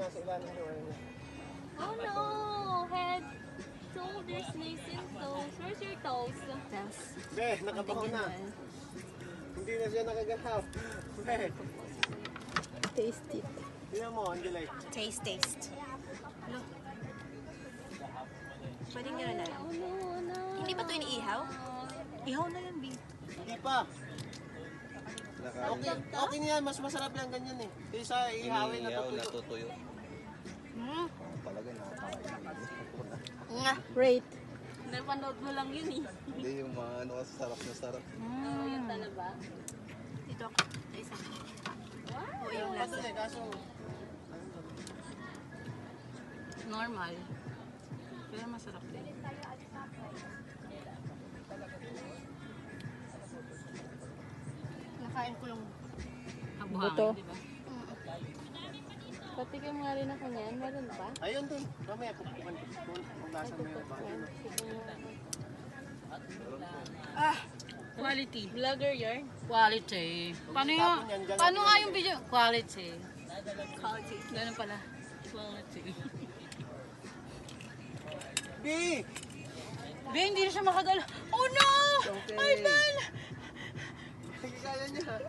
nasa ilalim ng oil niya. Oh no! Head, shoulders, knees, and toes. Where's your toes? Toes. Be, nakabaho na. Hindi na siya nakagalaw. Be. Taste it. Tingnan mo, Angelay. Taste. Look. Pwedeng gano'n na lang. Oh no, no. Hindi ba ito iniihaw? Ihaw na yan, B. Hindi pa. Okay na yan, mas masarap lang ganyan eh. Kaysa ihawin na tutuyo. Natutuyo. Palagay Nga. Rate. Napanood mo lang yun eh. Hindi yung mga ano kasi sarap na sarap. Oh, yun talaga. Ito ako. Sa isa. O yung lasa. Kasi kaso, Normal. Pero masarap din. Nakain ko yung Buto. di ba? Patikim nga rin ako niyan. Meron pa? ayun dun. Mamaya kukupan ko. Kung nasa mo yung bago. Quality. Vlogger yarn. Quality. Paano yung, Tapon yan, dyan paano lang nga yan. yung video? Quality. Ganun pala. Quality. B! Be, hindi na siya makadala. Oh no! Okay. My man! Kaya niya.